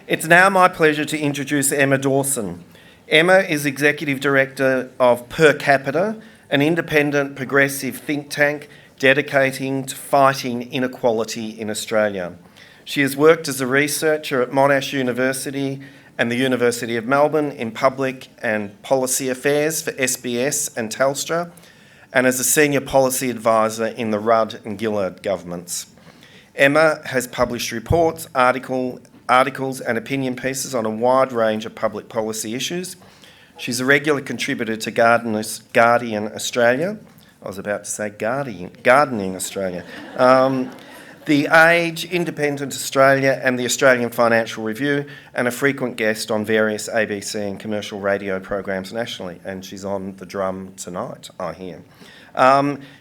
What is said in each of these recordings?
It's now my pleasure to introduce Emma Dawson. Emma is Executive Director of Per Capita, an independent progressive think tank dedicating to fighting inequality in Australia. She has worked as a researcher at Monash University and the University of Melbourne in public and policy affairs for SBS and Telstra, and as a senior policy advisor in the Rudd and Gillard governments. Emma has published reports, articles and opinion pieces on a wide range of public policy issues. She's a regular contributor to Guardian Australia. I was about to say Gardening Australia. The Age, Independent Australia and the Australian Financial Review, and a frequent guest on various ABC and commercial radio programs nationally. And she's on the drum tonight, I hear.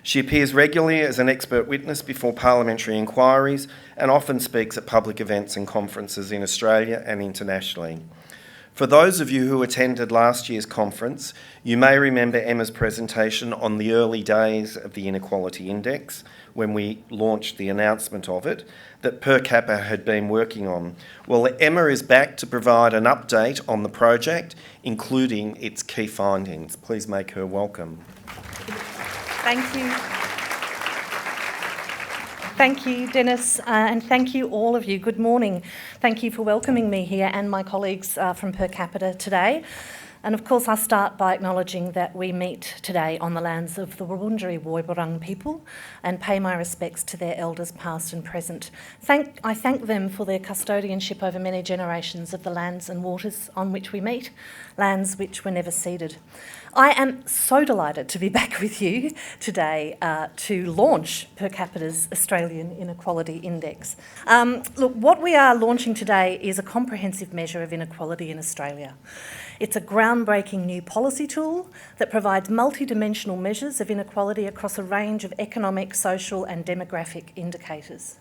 She appears regularly as an expert witness before parliamentary inquiries and often speaks at public events and conferences in Australia and internationally. For those of you who attended last year's conference, you may remember Emma's presentation on the early days of the Inequality Index, when we launched the announcement of it, that Per Capita had been working on. Well, Emma is back to provide an update on the project, including its key findings. Please make her welcome. Thank you. Thank you, Dennis, and thank you all of you. Good morning. Thank you for welcoming me here and my colleagues from Per Capita today. And of course, I'll start by acknowledging that we meet today on the lands of the Wurundjeri Woiwurrung people and pay my respects to their elders past and present. I thank them for their custodianship over many generations of the lands and waters on which we meet, lands which were never ceded. I am so delighted to be back with you today to launch Per Capita's Australian Inequality Index. Look, what we are launching today is a comprehensive measure of inequality in Australia. It's a groundbreaking new policy tool that provides multidimensional measures of inequality across a range of economic, social and demographic indicators.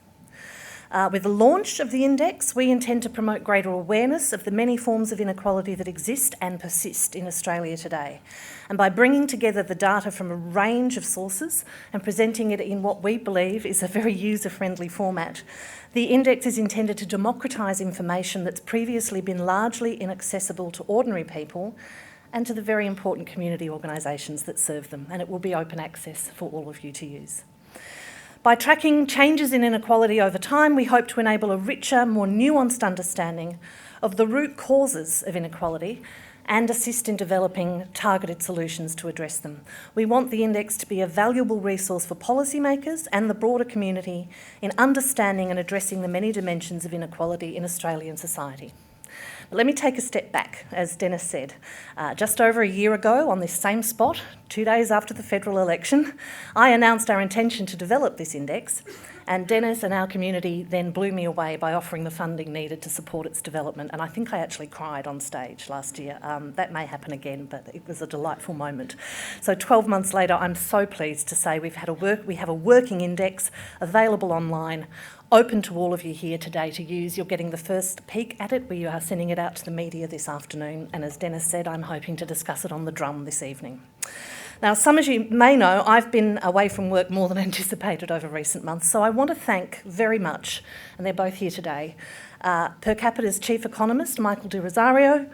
With the launch of the index, we intend to promote greater awareness of the many forms of inequality that exist and persist in Australia today. And by bringing together the data from a range of sources and presenting it in what we believe is a very user-friendly format, the index is intended to democratise information that's previously been largely inaccessible to ordinary people and to the very important community organisations that serve them, and it will be open access for all of you to use. By tracking changes in inequality over time, we hope to enable a richer, more nuanced understanding of the root causes of inequality and assist in developing targeted solutions to address them. We want the index to be a valuable resource for policymakers and the broader community in understanding and addressing the many dimensions of inequality in Australian society. But let me take a step back, as Dennis said. Just over a year ago, on this same spot, 2 days after the federal election, I announced our intention to develop this index, and Dennis and our community then blew me away by offering the funding needed to support its development, and I think I actually cried on stage last year. That may happen again, but it was a delightful moment. So 12 months later, I'm so pleased to say we have a working index available online, open to all of you here today to use. You're getting the first peek at it. We are sending it out to the media this afternoon, and as Dennis said, I'm hoping to discuss it on the drum this evening. Now, some of you may know I've been away from work more than anticipated over recent months, so I want to thank very much, and they're both here today, Per Capita's Chief Economist, Michael De Rosario,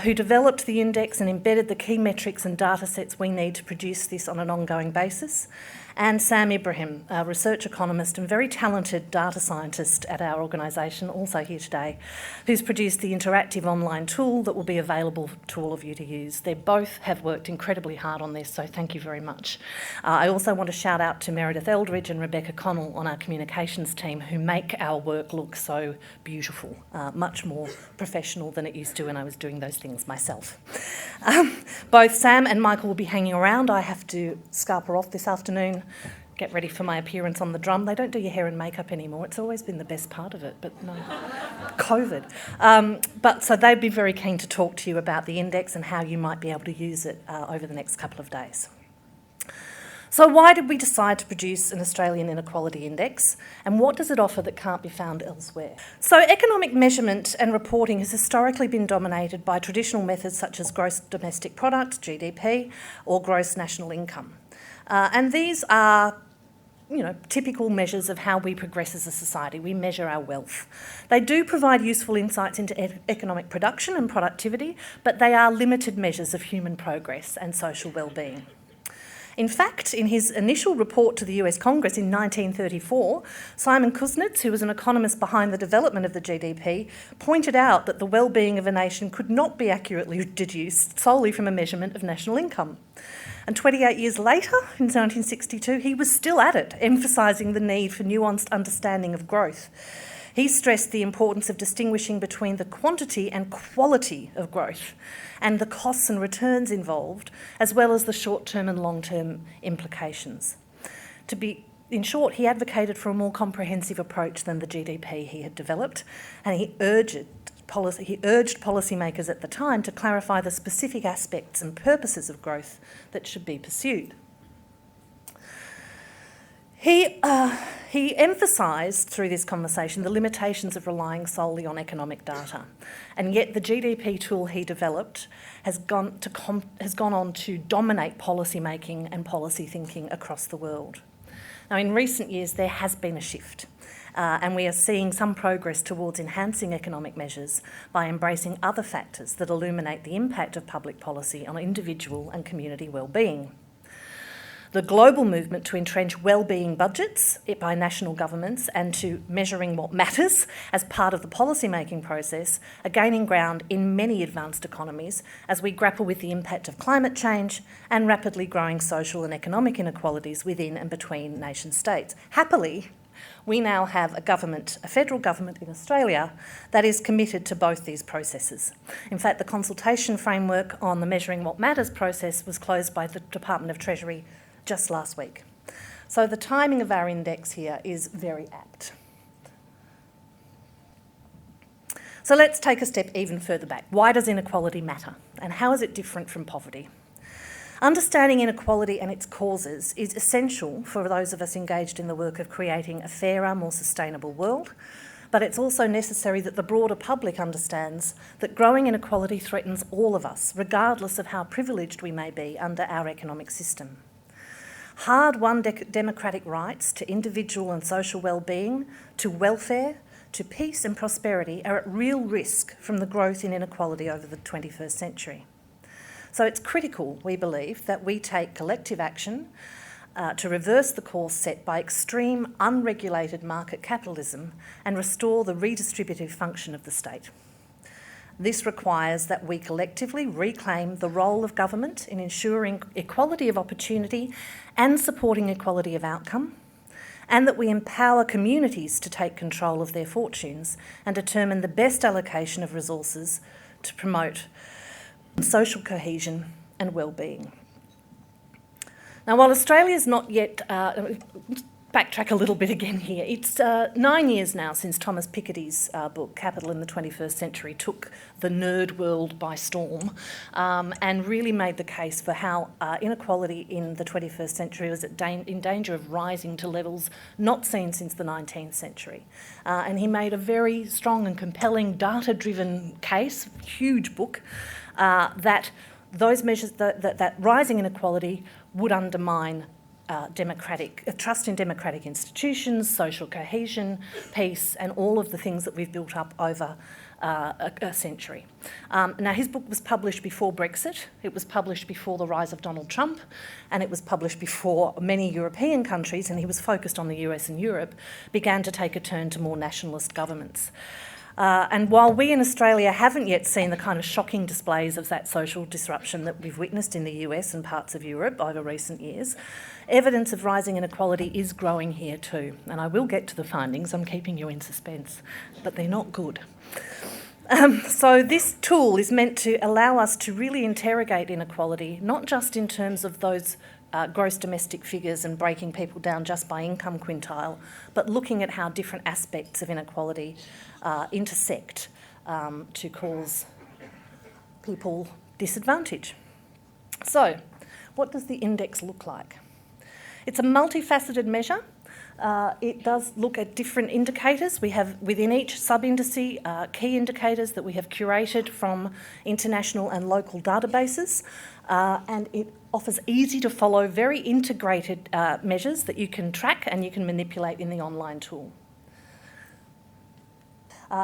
who developed the index and embedded the key metrics and data sets we need to produce this on an ongoing basis, and Sam Ibrahim, a research economist and very talented data scientist at our organisation, also here today, who's produced the interactive online tool that will be available to all of you to use. They both have worked incredibly hard on this, so thank you very much. I also want to shout out to Meredith Eldridge and Rebecca Connell on our communications team, who make our work look so beautiful, much more professional than it used to when I was doing those things myself. Both Sam and Michael will be hanging around. I have to scarper off this afternoon, get ready for my appearance on the drum. They don't do your hair and makeup anymore. It's always been the best part of it, but no, COVID. So they'd be very keen to talk to you about the index and how you might be able to use it over the next couple of days. So why did we decide to produce an Australian Inequality Index, and what does it offer that can't be found elsewhere? So economic measurement and reporting has historically been dominated by traditional methods such as gross domestic product, GDP, or gross national income. And these are typical measures of how we progress as a society. We measure our wealth. They do provide useful insights into economic production and productivity, but they are limited measures of human progress and social well-being. In fact, in his initial report to the US Congress in 1934, Simon Kuznets, who was an economist behind the development of the GDP, pointed out that the well-being of a nation could not be accurately deduced solely from a measurement of national income. And 28 years later, in 1962, he was still at it, emphasising the need for nuanced understanding of growth. He stressed the importance of distinguishing between the quantity and quality of growth and the costs and returns involved, as well as the short-term and long-term implications. In short, he advocated for a more comprehensive approach than the GDP he had developed, and he urged policymakers at the time to clarify the specific aspects and purposes of growth that should be pursued. He emphasised through this conversation the limitations of relying solely on economic data, and yet the GDP tool he developed has gone on to dominate policy making and policy thinking across the world. Now, in recent years, there has been a shift, and we are seeing some progress towards enhancing economic measures by embracing other factors that illuminate the impact of public policy on individual and community well-being. The global movement to entrench well-being budgets by national governments and to measuring what matters as part of the policy-making process are gaining ground in many advanced economies as we grapple with the impact of climate change and rapidly growing social and economic inequalities within and between nation-states. Happily, we now have a federal government in Australia that is committed to both these processes. In fact, the consultation framework on the Measuring What Matters process was closed by the Department of Treasury just last week. So the timing of our index here is very apt. So let's take a step even further back. Why does inequality matter? And how is it different from poverty? Understanding inequality and its causes is essential for those of us engaged in the work of creating a fairer, more sustainable world, but it's also necessary that the broader public understands that growing inequality threatens all of us, regardless of how privileged we may be under our economic system. Hard-won democratic rights to individual and social well-being, to welfare, to peace and prosperity are at real risk from the growth in inequality over the 21st century. So it's critical, we believe, that we take collective action to reverse the course set by extreme, unregulated market capitalism and restore the redistributive function of the state. This requires that we collectively reclaim the role of government in ensuring equality of opportunity and supporting equality of outcome, and that we empower communities to take control of their fortunes and determine the best allocation of resources to promote social cohesion and well-being. Now, while Australia is not yet... backtrack a little bit again here. It's 9 years now since Thomas Piketty's book, Capital in the 21st Century, took the nerd world by storm and really made the case for how inequality in the 21st century was in danger of rising to levels not seen since the 19th century. And he made a very strong and compelling data-driven case, huge book, that those measures, that rising inequality would undermine trust in democratic institutions, social cohesion, peace, and all of the things that we've built up over a century. Now, his book was published before Brexit, it was published before the rise of Donald Trump, and it was published before many European countries, and he was focused on the US and Europe, began to take a turn to more nationalist governments. And while we in Australia haven't yet seen the kind of shocking displays of that social disruption that we've witnessed in the US and parts of Europe over recent years, evidence of rising inequality is growing here too. And I will get to the findings, I'm keeping you in suspense, but they're not good. So this tool is meant to allow us to really interrogate inequality, not just in terms of those gross domestic figures and breaking people down just by income quintile, but looking at how different aspects of inequality intersect to cause people disadvantage. So, what does the index look like? It's a multifaceted measure It does look at different indicators. We have within each sub-indice key indicators that we have curated from international and local databases, and it offers easy to follow, very integrated measures that you can track and you can manipulate in the online tool.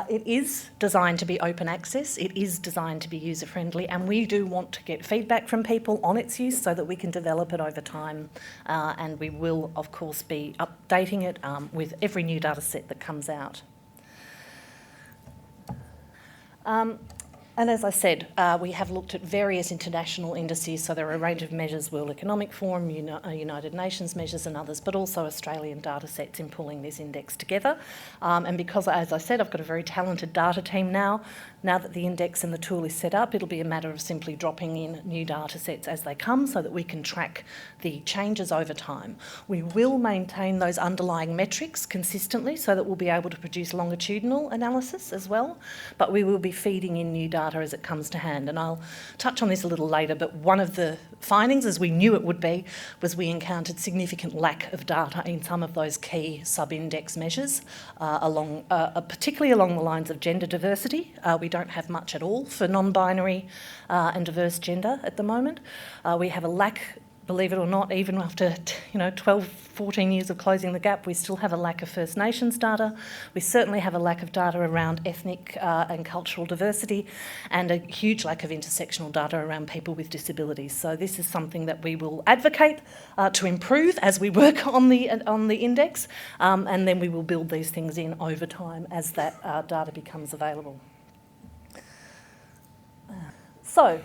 It is designed to be open access, it is designed to be user-friendly, and we do want to get feedback from people on its use so that we can develop it over time, and we will, of course, be updating it with every new data set that comes out. And as I said, we have looked at various international indices, so there are a range of measures, World Economic Forum, United Nations measures and others, but also Australian data sets in pulling this index together. And because, as I said, I've got a very talented data team now that the index and the tool is set up, it'll be a matter of simply dropping in new data sets as they come so that we can track the changes over time. We will maintain those underlying metrics consistently so that we'll be able to produce longitudinal analysis as well, but we will be feeding in new data as it comes to hand. And I'll touch on this a little later, but one of the findings, as we knew it would be, was we encountered significant lack of data in some of those key sub-index measures, particularly along the lines of gender diversity. We don't have much at all for non-binary and diverse gender at the moment. We have a lack, believe it or not, even after 12, 14 years of closing the gap, we still have a lack of First Nations data. We certainly have a lack of data around ethnic and cultural diversity, and a huge lack of intersectional data around people with disabilities. So this is something that we will advocate to improve as we work on the index, and then we will build these things in over time as that data becomes available. So,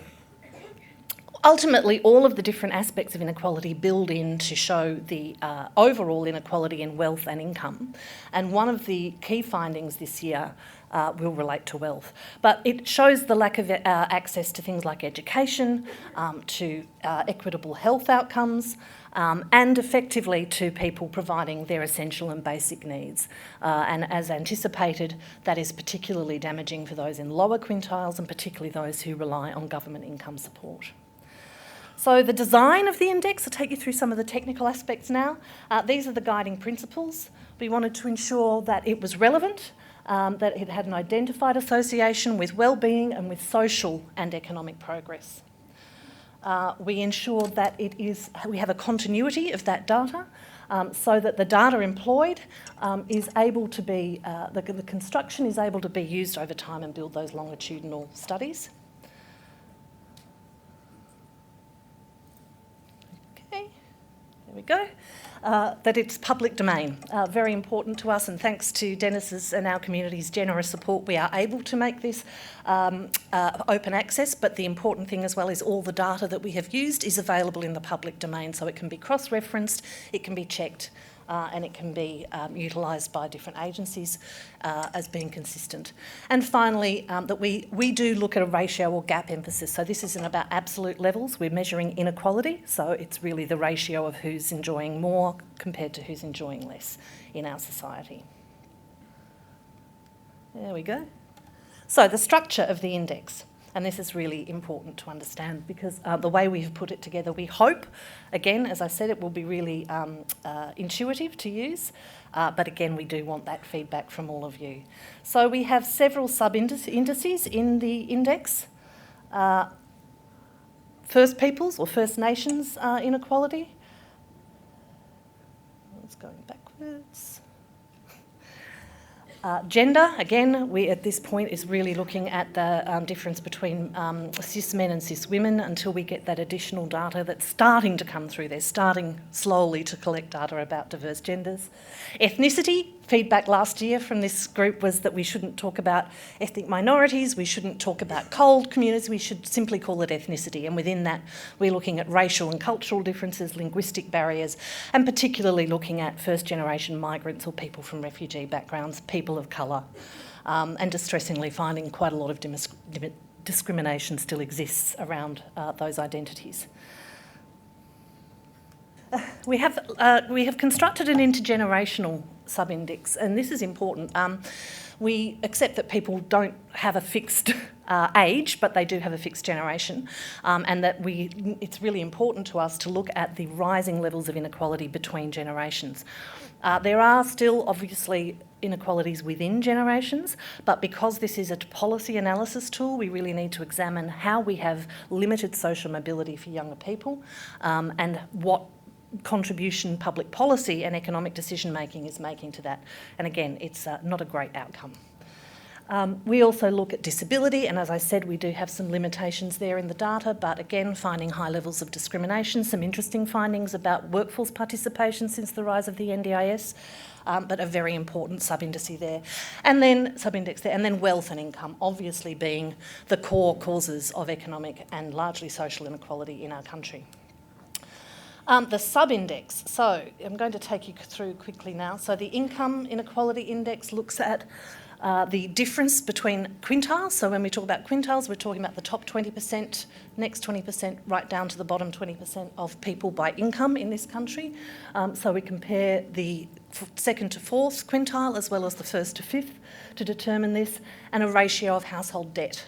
ultimately, all of the different aspects of inequality build in to show the overall inequality in wealth and income. And one of the key findings this year will relate to wealth. But it shows the lack of access to things like education, to equitable health outcomes, and effectively to people providing their essential and basic needs. And as anticipated, that is particularly damaging for those in lower quintiles and particularly those who rely on government income support. So the design of the index, I'll take you through some of the technical aspects now. These are the guiding principles. We wanted to ensure that it was relevant, that it had an identified association with well-being and with social and economic progress. We ensured that we have a continuity of that data, so that the data employed is able to be, the construction is able to be used over time and build those longitudinal studies. There we go. That it's public domain, very important to us, and thanks to Dennis's and our community's generous support, we are able to make this open access, but the important thing as well is all the data that we have used is available in the public domain, so it can be cross-referenced, it can be checked, and it can be utilised by different agencies as being consistent. And finally, that we do look at a ratio or gap emphasis. So this isn't about absolute levels, we're measuring inequality, so it's really the ratio of who's enjoying more compared to who's enjoying less in our society. There we go. So the structure of the index. And this is really important to understand because the way we have put it together, we hope, again, as I said, it will be really intuitive to use, but again, we do want that feedback from all of you. So we have several sub-indices in the index. First Peoples or First Nations inequality. It's going backwards. Gender, again, we at this point is really looking at the difference between cis men and cis women until we get that additional data that's starting to come through. They're starting slowly to collect data about diverse genders. Ethnicity, feedback last year from this group was that we shouldn't talk about ethnic minorities, we shouldn't talk about cold communities, we should simply call it ethnicity. And within that, we're looking at racial and cultural differences, linguistic barriers, and particularly looking at first-generation migrants or people from refugee backgrounds, people of colour, and distressingly finding quite a lot of discrimination still exists around those identities. We have constructed an intergenerational sub-index, and this is important. We accept that people don't have a fixed age, but they do have a fixed generation, and that it's really important to us to look at the rising levels of inequality between generations. There are still obviously inequalities within generations, but because this is a policy analysis tool, we really need to examine how we have limited social mobility for younger people, and what contribution public policy and economic decision making is making to that. And again, it's not a great outcome. We also look at disability, and as I said, we do have some limitations there in the data, but again, finding high levels of discrimination, some interesting findings about workforce participation since the rise of the NDIS, but a very important sub-index there. And then wealth and income, obviously being the core causes of economic and largely social inequality in our country. The sub-index, so I'm going to take you through quickly now. So the Income Inequality Index looks at the difference between quintiles. So when we talk about quintiles, we're talking about the top 20%, next 20%, right down to the bottom 20% of people by income in this country. So we compare the second to fourth quintile as well as the first to fifth to determine this, and a ratio of household debt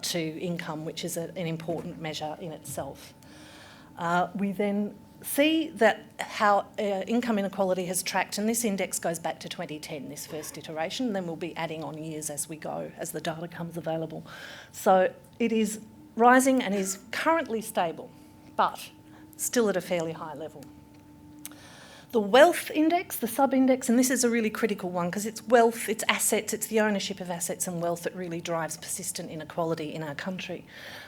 to income, which is an important measure in itself. We then see that how income inequality has tracked, and this index goes back to 2010, this first iteration, and then we'll be adding on years as we go, as the data comes available. So it is rising and is currently stable, but still at a fairly high level. The wealth index, the sub-index, and this is a really critical one because it's wealth, it's assets, it's the ownership of assets and wealth that really drives persistent inequality in our country.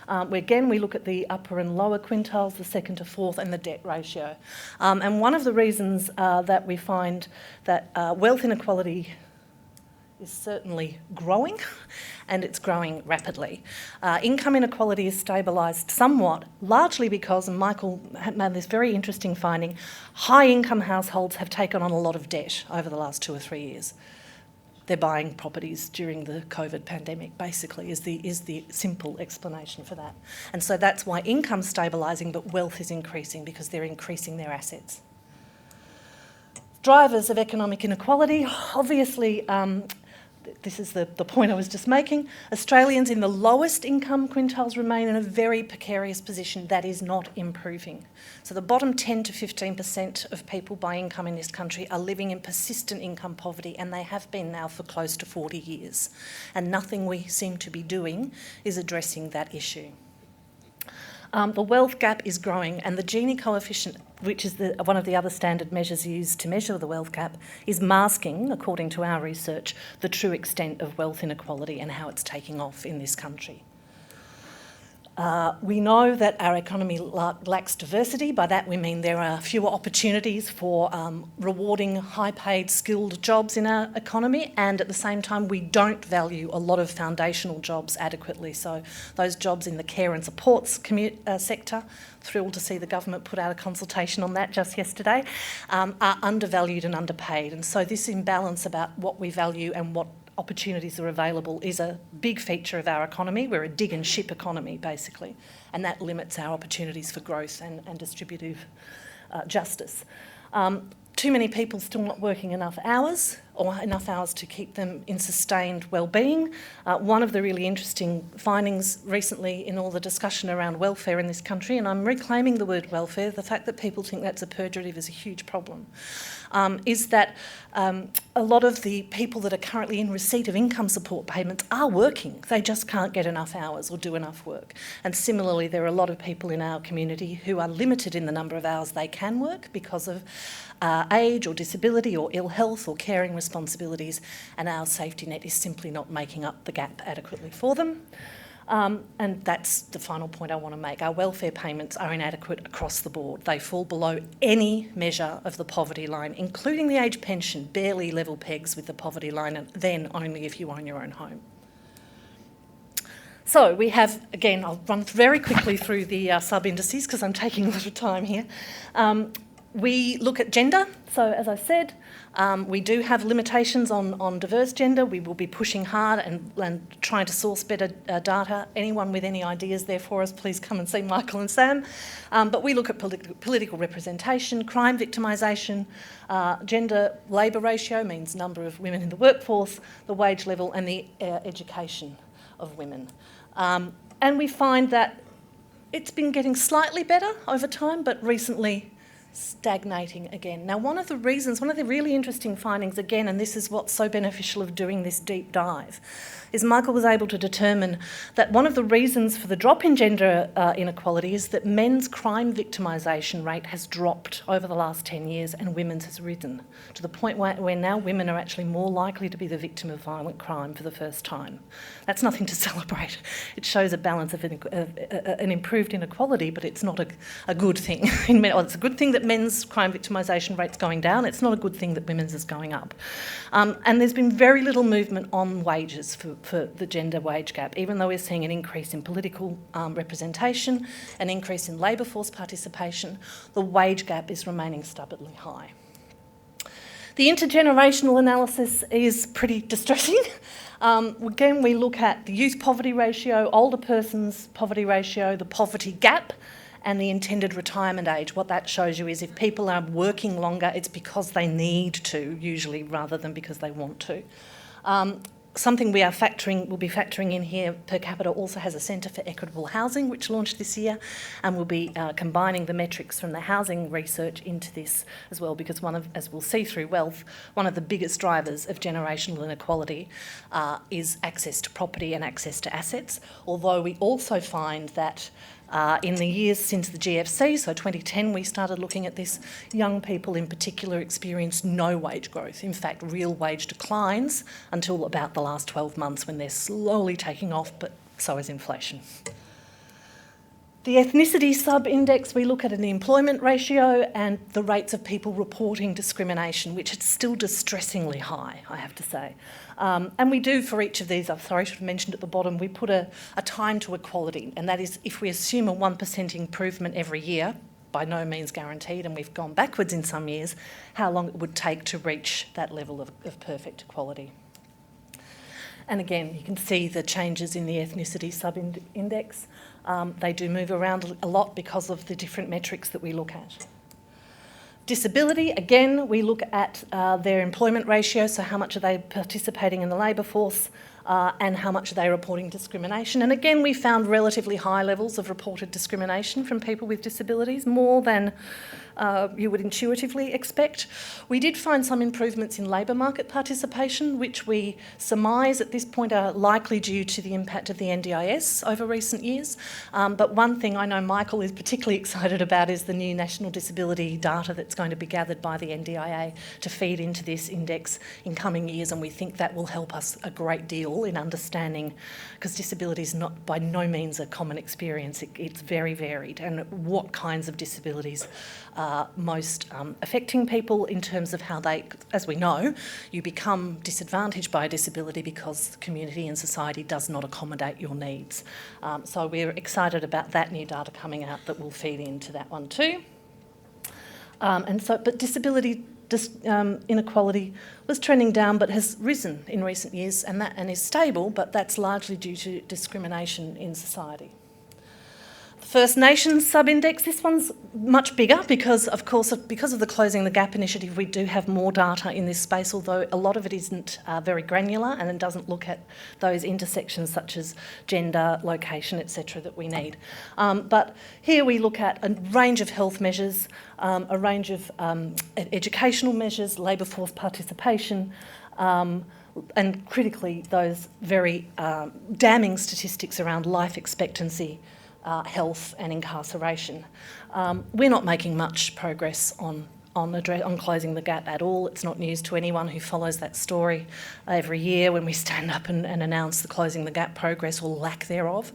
We look at the upper and lower quintiles, the second to fourth, and the debt ratio. And one of the reasons that we find that wealth inequality is certainly growing, and it's growing rapidly. Income inequality is stabilised somewhat, largely because, and Michael made this very interesting finding, high income households have taken on a lot of debt over the last 2 or 3 years. They're buying properties during the COVID pandemic, basically, is the simple explanation for that. And so that's why income's stabilising, but wealth is increasing because they're increasing their assets. Drivers of economic inequality, obviously, this is the point I was just making. Australians in the lowest income quintiles remain in a very precarious position that is not improving. So the bottom 10 to 15% of people by income in this country are living in persistent income poverty, and they have been now for close to 40 years. And nothing we seem to be doing is addressing that issue. The wealth gap is growing, and the Gini coefficient, which is one of the other standard measures used to measure the wealth gap, is masking, according to our research, the true extent of wealth inequality and how it's taking off in this country. We know that our economy lacks diversity. By that we mean there are fewer opportunities for rewarding high-paid, skilled jobs in our economy, and at the same time we don't value a lot of foundational jobs adequately. So those jobs in the care and supports sector, thrilled to see the government put out a consultation on that just yesterday, are undervalued and underpaid. And so this imbalance about what we value and what opportunities are available is a big feature of our economy. We're a dig and ship economy, basically, and that limits our opportunities for growth and distributive justice. Too many people still not working enough hours, or enough hours to keep them in sustained well-being. One of the really interesting findings recently in all the discussion around welfare in this country, and I'm reclaiming the word welfare, the fact that people think that's a pejorative is a huge problem, is that a lot of the people that are currently in receipt of income support payments are working. They just can't get enough hours or do enough work. And similarly, there are a lot of people in our community who are limited in the number of hours they can work because of age or disability or ill health or caring responsibilities, and our safety net is simply not making up the gap adequately for them. And that's the final point I want to make. Our welfare payments are inadequate across the board. They fall below any measure of the poverty line, including the age pension, barely level pegs with the poverty line, and then only if you own your own home. So we have, again, I'll run very quickly through the sub-indices because I'm taking a lot of time here. We look at gender. So as I said, we do have limitations on diverse gender. We will be pushing hard and trying to source better data. Anyone with any ideas there for us, please come and see Michael and Sam. But we look at political representation, crime victimisation, gender labour ratio means number of women in the workforce, the wage level and the education of women. And we find that it's been getting slightly better over time, but recently stagnating again. Now, one of the really interesting findings again, and this is what's so beneficial of doing this deep dive, is Michael was able to determine that one of the reasons for the drop in gender inequality is that men's crime victimisation rate has dropped over the last 10 years and women's has risen, to the point where now women are actually more likely to be the victim of violent crime for the first time. That's nothing to celebrate. It shows a balance of an improved inequality, but it's not a good thing. It's a good thing that men's crime victimisation rate's going down. It's not a good thing that women's is going up. And there's been very little movement on wages for the gender wage gap, even though we're seeing an increase in political representation, an increase in labour force participation, the wage gap is remaining stubbornly high. The intergenerational analysis is pretty distressing. Again, we look at the youth poverty ratio, older persons poverty ratio, the poverty gap, and the intended retirement age. What that shows you is if people are working longer, it's because they need to, usually, rather than because they want to. Something we'll be factoring in here, Per Capita also has a Centre for Equitable Housing, which launched this year, and we'll be combining the metrics from the housing research into this as well, because as we'll see through wealth, one of the biggest drivers of generational inequality is access to property and access to assets, although we also find that in the years since the GFC, so 2010, we started looking at this. Young people in particular experienced no wage growth. In fact, real wage declines until about the last 12 months when they're slowly taking off, but so is inflation. The ethnicity sub-index, we look at an employment ratio and the rates of people reporting discrimination, which is still distressingly high, I have to say. And we do, for each of these, I should have mentioned at the bottom, we put a time to equality, and that is if we assume a 1% improvement every year, by no means guaranteed, and we've gone backwards in some years, how long it would take to reach that level of perfect equality. And again, you can see the changes in the ethnicity sub-index. They do move around a lot because of the different metrics that we look at. Disability, again, we look at their employment ratio, so how much are they participating in the labour force and how much are they reporting discrimination. And again, we found relatively high levels of reported discrimination from people with disabilities, more than you would intuitively expect. We did find some improvements in labour market participation, which we surmise at this point are likely due to the impact of the NDIS over recent years. But one thing I know Michael is particularly excited about is the new national disability data that's going to be gathered by the NDIA to feed into this index in coming years, and we think that will help us a great deal in understanding, because disability is not by no means a common experience. It's very varied, and what kinds of disabilities are most affecting people in terms of how they, as we know, you become disadvantaged by a disability because the community and society does not accommodate your needs. So we're excited about that new data coming out that will feed into that one too. But disability inequality was trending down but has risen in recent years and is stable, but that's largely due to discrimination in society. First Nations sub-index, this one's much bigger because of the Closing the Gap initiative, we do have more data in this space, although a lot of it isn't very granular and it doesn't look at those intersections such as gender, location, etc. that we need. But here we look at a range of health measures, a range of educational measures, labour force participation, and critically those very damning statistics around life expectancy, health and incarceration. We're not making much progress on closing the gap at all. It's not news to anyone who follows that story every year when we stand up and announce the Closing the Gap progress or lack thereof.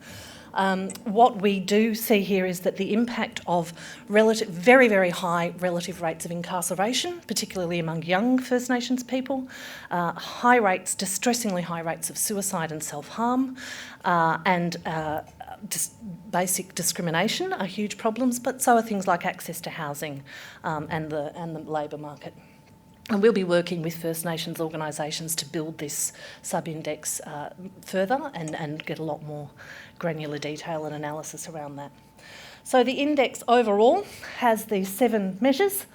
What we do see here is that the impact of very, very high relative rates of incarceration, particularly among young First Nations people, distressingly high rates of suicide and self-harm, and basic discrimination are huge problems, but so are things like access to housing and the labour market. And we'll be working with First Nations organisations to build this sub-index further and get a lot more granular detail and analysis around that. So the index overall has these 7 measures,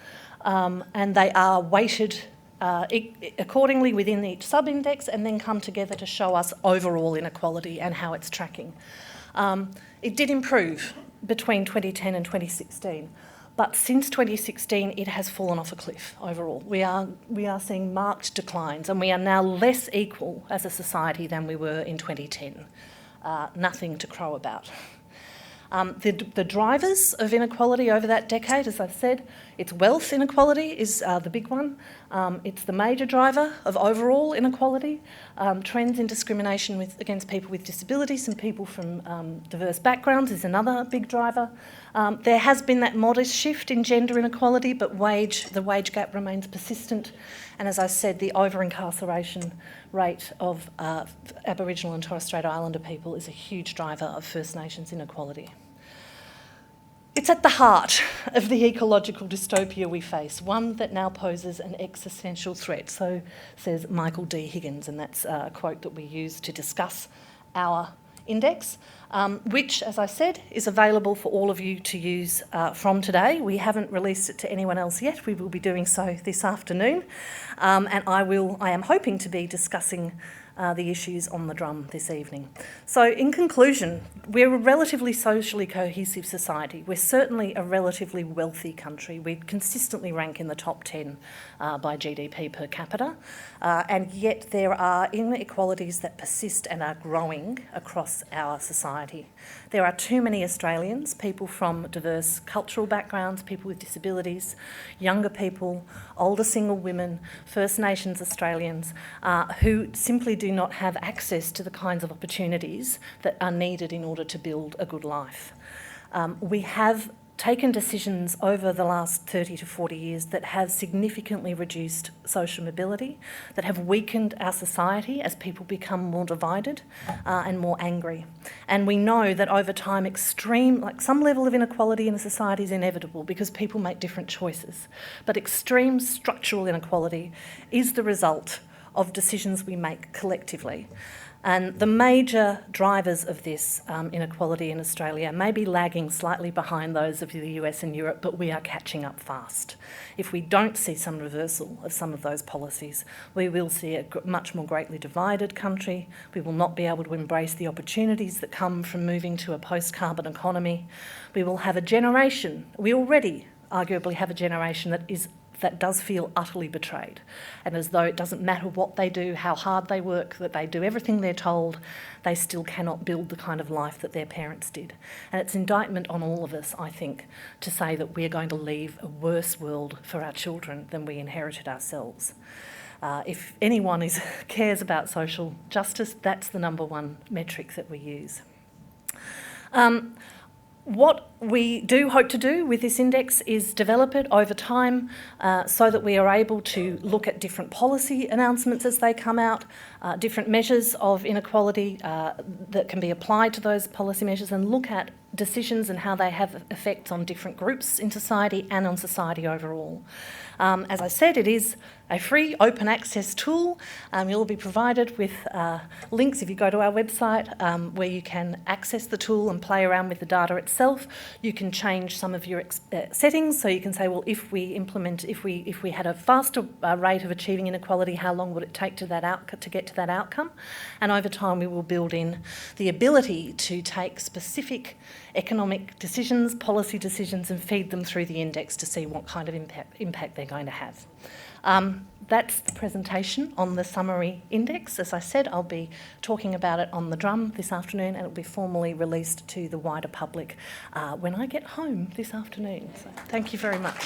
and they are weighted accordingly within each sub-index and then come together to show us overall inequality and how it's tracking. It did improve between 2010 and 2016. But since 2016, it has fallen off a cliff overall. We are seeing marked declines, and we are now less equal as a society than we were in 2010. Nothing to crow about. The drivers of inequality over that decade, as I've said, it's wealth inequality is the big one. It's the major driver of overall inequality. Trends in discrimination against people with disabilities and people from diverse backgrounds is another big driver. There has been that modest shift in gender inequality, but the wage gap remains persistent. And as I said, the over-incarceration rate of Aboriginal and Torres Strait Islander people is a huge driver of First Nations inequality. It's at the heart of the ecological dystopia we face, one that now poses an existential threat, so says Michael D. Higgins, and that's a quote that we use to discuss our index, which, as I said, is available for all of you to use from today. We haven't released it to anyone else yet. We will be doing so this afternoon, and I am hoping to be discussing the issues on the drum this evening. So in conclusion, we're a relatively socially cohesive society. We're certainly a relatively wealthy country. We consistently rank in the top 10 by GDP per capita, and yet there are inequalities that persist and are growing across our society. There are too many Australians, people from diverse cultural backgrounds, people with disabilities, younger people, older single women, First Nations Australians, who simply do not have access to the kinds of opportunities that are needed in order to build a good life. We have taken decisions over the last 30 to 40 years that have significantly reduced social mobility, that have weakened our society as people become more divided and more angry. And we know that over time, some level of inequality in a society is inevitable because people make different choices. But extreme structural inequality is the result of decisions we make collectively. And the major drivers of this inequality in Australia may be lagging slightly behind those of the US and Europe, but we are catching up fast. If we don't see some reversal of some of those policies, we will see a much more greatly divided country. We will not be able to embrace the opportunities that come from moving to a post-carbon economy. We will have a generation, we already arguably have a generation that does feel utterly betrayed, and as though it doesn't matter what they do, how hard they work, that they do everything they're told, they still cannot build the kind of life that their parents did. And it's indictment on all of us, I think, to say that we're going to leave a worse world for our children than we inherited ourselves. If anyone cares about social justice, that's the number one metric that we use. What we do hope to do with this index is develop it over time so that we are able to look at different policy announcements as they come out, different measures of inequality that can be applied to those policy measures, and look at decisions and how they have effects on different groups in society and on society overall. As I said, it is a free open access tool. You'll be provided with links if you go to our website where you can access the tool and play around with the data itself. You can change some of your settings, so you can say, well, if we had a faster rate of achieving inequality, how long would it take to get to that outcome? And over time, we will build in the ability to take specific economic decisions, policy decisions, and feed them through the index to see what kind of impact they're going to have. That's the presentation on the summary index. As I said, I'll be talking about it on the drum this afternoon, and it'll be formally released to the wider public when I get home this afternoon. So thank you very much.